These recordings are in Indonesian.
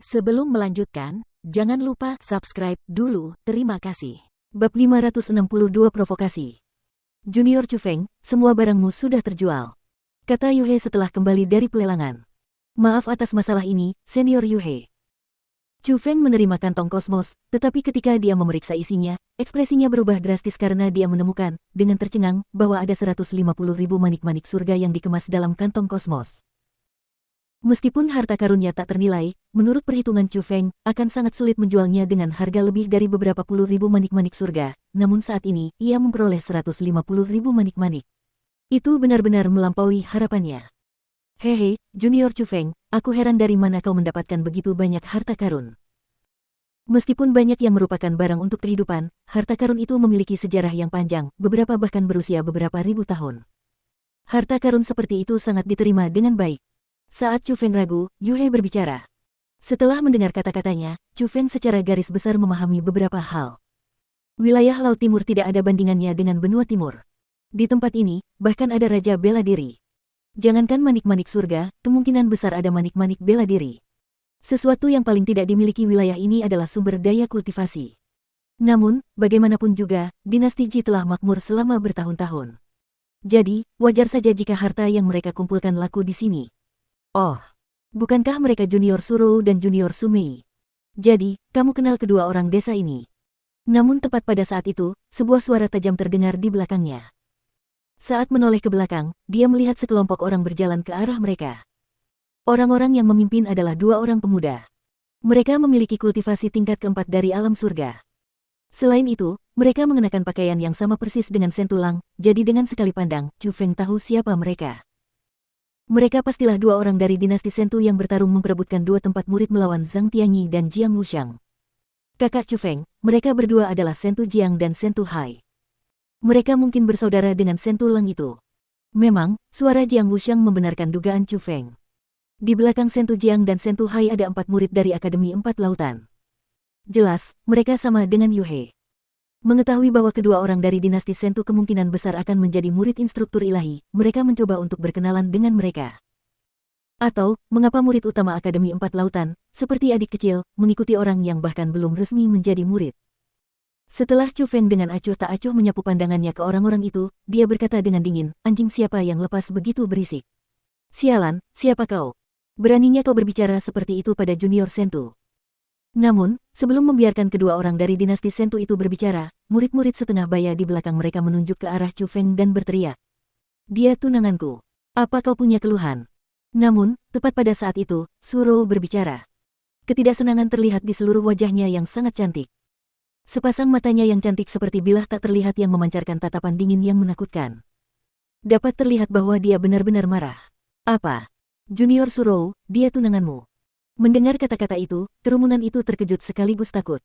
Sebelum melanjutkan, jangan lupa subscribe dulu, terima kasih. Bab 562 Provokasi. Junior Chu Feng, semua barangmu sudah terjual, kata Yuhe setelah kembali dari pelelangan. Maaf atas masalah ini, Senior Yuhe. Chu Feng menerima kantong kosmos, tetapi ketika dia memeriksa isinya, ekspresinya berubah drastis karena dia menemukan, dengan tercengang, bahwa ada 150.000 manik-manik surga yang dikemas dalam kantong kosmos. Meskipun harta karunnya tak ternilai, menurut perhitungan Chu Feng, akan sangat sulit menjualnya dengan harga lebih dari beberapa puluh ribu manik-manik surga, namun saat ini, ia memperoleh 150.000 manik-manik. Itu benar-benar melampaui harapannya. Hehe, Junior Chu Feng, aku heran dari mana kau mendapatkan begitu banyak harta karun. Meskipun banyak yang merupakan barang untuk kehidupan, harta karun itu memiliki sejarah yang panjang, beberapa bahkan berusia beberapa ribu tahun. Harta karun seperti itu sangat diterima dengan baik. Saat Chu Feng ragu, Yuhe berbicara. Setelah mendengar kata-katanya, Chu Feng secara garis besar memahami beberapa hal. Wilayah Laut Timur tidak ada bandingannya dengan benua timur. Di tempat ini, bahkan ada raja bela diri. Jangankan manik-manik surga, kemungkinan besar ada manik-manik bela diri. Sesuatu yang paling tidak dimiliki wilayah ini adalah sumber daya kultivasi. Namun, bagaimanapun juga, dinasti Ji telah makmur selama bertahun-tahun. Jadi, wajar saja jika harta yang mereka kumpulkan laku di sini. Oh, bukankah mereka Junior Surou dan Junior Sumei? Jadi, kamu kenal kedua orang desa ini. Namun tepat pada saat itu, sebuah suara tajam terdengar di belakangnya. Saat menoleh ke belakang, dia melihat sekelompok orang berjalan ke arah mereka. Orang-orang yang memimpin adalah dua orang pemuda. Mereka memiliki kultivasi tingkat keempat dari alam surga. Selain itu, mereka mengenakan pakaian yang sama persis dengan Sentulang, jadi dengan sekali pandang, Chu Feng tahu siapa mereka. Mereka pastilah dua orang dari dinasti Sentu yang bertarung memperebutkan dua tempat murid melawan Zhang Tianyi dan Jiang Wuxiang. Kakak Chu Feng, mereka berdua adalah Sentu Jiang dan Sentu Hai. Mereka mungkin bersaudara dengan Sentu Lang itu. Memang, suara Jiang Wuxiang membenarkan dugaan Chu Feng. Di belakang Sentu Jiang dan Sentu Hai ada 4 murid dari Akademi Empat Lautan. Jelas, mereka sama dengan Yuhe. Mengetahui bahwa kedua orang dari dinasti Sentu kemungkinan besar akan menjadi murid instruktur ilahi, mereka mencoba untuk berkenalan dengan mereka. Atau, mengapa murid utama Akademi Empat Lautan, seperti adik kecil, mengikuti orang yang bahkan belum resmi menjadi murid. Setelah Chu Feng dengan acuh tak acuh menyapu pandangannya ke orang-orang itu, dia berkata dengan dingin, anjing siapa yang lepas begitu berisik? Sialan, siapa kau? Beraninya kau berbicara seperti itu pada Junior Sentu. Namun, sebelum membiarkan kedua orang dari dinasti Sentu itu berbicara, murid-murid setengah baya di belakang mereka menunjuk ke arah Chu Feng dan berteriak. Dia tunanganku. Apa kau punya keluhan? Namun, tepat pada saat itu, Surou berbicara. Ketidaksenangan terlihat di seluruh wajahnya yang sangat cantik. Sepasang matanya yang cantik seperti bilah tak terlihat yang memancarkan tatapan dingin yang menakutkan. Dapat terlihat bahwa dia benar-benar marah. Apa? Junior Surou, dia tunanganmu. Mendengar kata-kata itu, kerumunan itu terkejut sekaligus takut.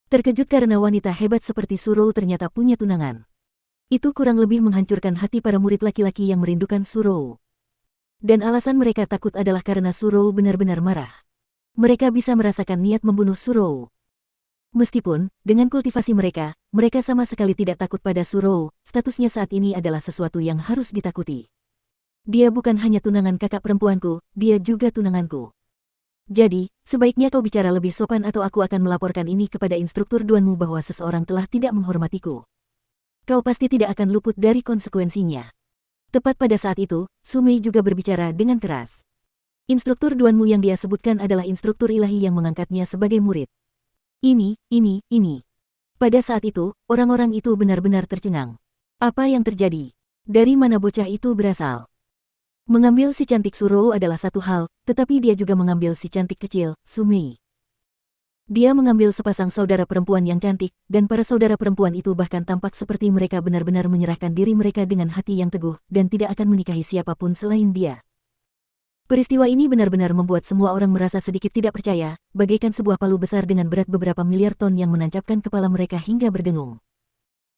Terkejut karena wanita hebat seperti Surou ternyata punya tunangan. Itu kurang lebih menghancurkan hati para murid laki-laki yang merindukan Surou. Dan alasan mereka takut adalah karena Surou benar-benar marah. Mereka bisa merasakan niat membunuh Surou. Meskipun, dengan kultivasi mereka, mereka sama sekali tidak takut pada Surou, statusnya saat ini adalah sesuatu yang harus ditakuti. Dia bukan hanya tunangan kakak perempuanku, dia juga tunanganku. Jadi, sebaiknya kau bicara lebih sopan atau aku akan melaporkan ini kepada instruktur duanmu bahwa seseorang telah tidak menghormatiku. Kau pasti tidak akan luput dari konsekuensinya. Tepat pada saat itu, Sumei juga berbicara dengan keras. Instruktur duanmu yang dia sebutkan adalah instruktur ilahi yang mengangkatnya sebagai murid. Ini. Pada saat itu, orang-orang itu benar-benar tercengang. Apa yang terjadi? Dari mana bocah itu berasal? Mengambil si cantik Surou adalah satu hal, tetapi dia juga mengambil si cantik kecil, Sumei. Dia mengambil sepasang saudara perempuan yang cantik, dan para saudara perempuan itu bahkan tampak seperti mereka benar-benar menyerahkan diri mereka dengan hati yang teguh, dan tidak akan menikahi siapapun selain dia. Peristiwa ini benar-benar membuat semua orang merasa sedikit tidak percaya, bagaikan sebuah palu besar dengan berat beberapa miliar ton yang menancapkan kepala mereka hingga berdengung.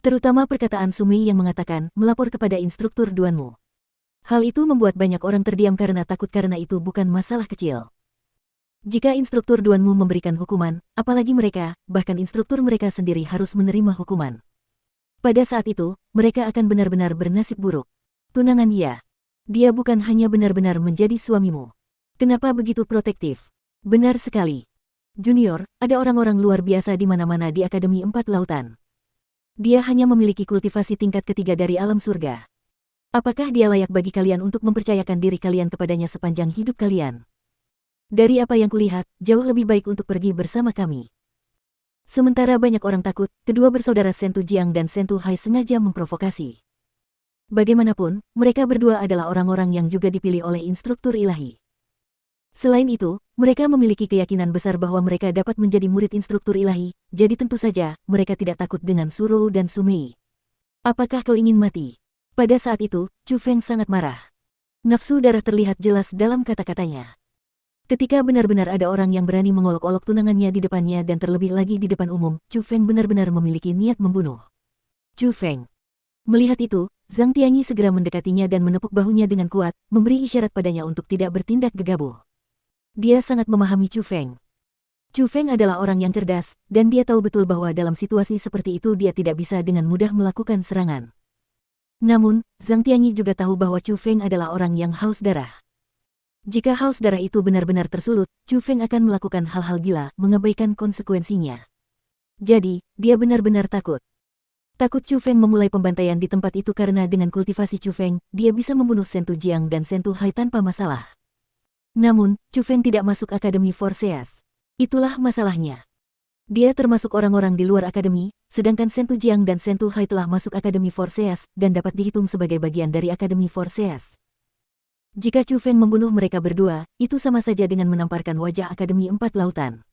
Terutama perkataan Sumei yang mengatakan, melapor kepada instruktur duanmu. Hal itu membuat banyak orang terdiam karena takut karena itu bukan masalah kecil. Jika instruktur duanmu memberikan hukuman, apalagi mereka, bahkan instruktur mereka sendiri harus menerima hukuman. Pada saat itu, mereka akan benar-benar bernasib buruk. Tunangan ya. Dia bukan hanya benar-benar menjadi suamimu. Kenapa begitu protektif? Benar sekali. Junior, ada orang-orang luar biasa di mana-mana di Akademi Empat Lautan. Dia hanya memiliki kultivasi tingkat ketiga dari alam surga. Apakah dia layak bagi kalian untuk mempercayakan diri kalian kepadanya sepanjang hidup kalian? Dari apa yang kulihat, jauh lebih baik untuk pergi bersama kami. Sementara banyak orang takut, kedua bersaudara Sentu Jiang dan Sentu Hai sengaja memprovokasi. Bagaimanapun, mereka berdua adalah orang-orang yang juga dipilih oleh instruktur ilahi. Selain itu, mereka memiliki keyakinan besar bahwa mereka dapat menjadi murid instruktur ilahi, jadi tentu saja, mereka tidak takut dengan Suro dan Sumei. Apakah kau ingin mati? Pada saat itu, Chu Feng sangat marah. Nafsu darah terlihat jelas dalam kata-katanya. Ketika benar-benar ada orang yang berani mengolok-olok tunangannya di depannya dan terlebih lagi di depan umum, Chu Feng benar-benar memiliki niat membunuh. Chu Feng. Melihat itu, Zhang Tianyi segera mendekatinya dan menepuk bahunya dengan kuat, memberi isyarat padanya untuk tidak bertindak gegabah. Dia sangat memahami Chu Feng. Chu Feng adalah orang yang cerdas, dan dia tahu betul bahwa dalam situasi seperti itu dia tidak bisa dengan mudah melakukan serangan. Namun, Zhang Tianyi juga tahu bahwa Chu Feng adalah orang yang haus darah. Jika haus darah itu benar-benar tersulut, Chu Feng akan melakukan hal-hal gila, mengabaikan konsekuensinya. Jadi, dia benar-benar takut. Takut Chu Feng memulai pembantaian di tempat itu karena dengan kultivasi Chu Feng, dia bisa membunuh Sentu Jiang dan Sentu Hai tanpa masalah. Namun, Chu Feng tidak masuk Akademi Forseas. Itulah masalahnya. Dia termasuk orang-orang di luar akademi, sedangkan Sentu Jiang dan Sentu Hai telah masuk Akademi Forseas dan dapat dihitung sebagai bagian dari Akademi Forseas. Jika Chu Feng membunuh mereka berdua, itu sama saja dengan menamparkan wajah Akademi Empat Lautan.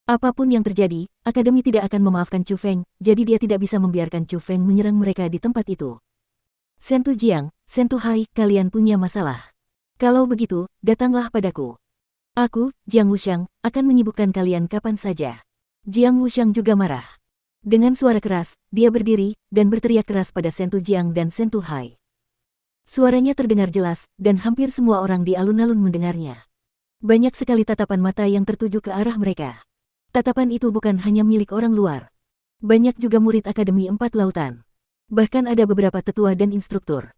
Apapun yang terjadi, Akademi tidak akan memaafkan Chu Feng, jadi dia tidak bisa membiarkan Chu Feng menyerang mereka di tempat itu. Sentu Jiang, Sentu Hai, kalian punya masalah. Kalau begitu, datanglah padaku. Aku, Jiang Wuxiang, akan menyibukkan kalian kapan saja. Jiang Wuxiang juga marah. Dengan suara keras, dia berdiri, dan berteriak keras pada Sentu Jiang dan Sentu Hai. Suaranya terdengar jelas, dan hampir semua orang di alun-alun mendengarnya. Banyak sekali tatapan mata yang tertuju ke arah mereka. Tatapan itu bukan hanya milik orang luar. Banyak juga murid Akademi Empat Lautan. Bahkan ada beberapa tetua dan instruktur.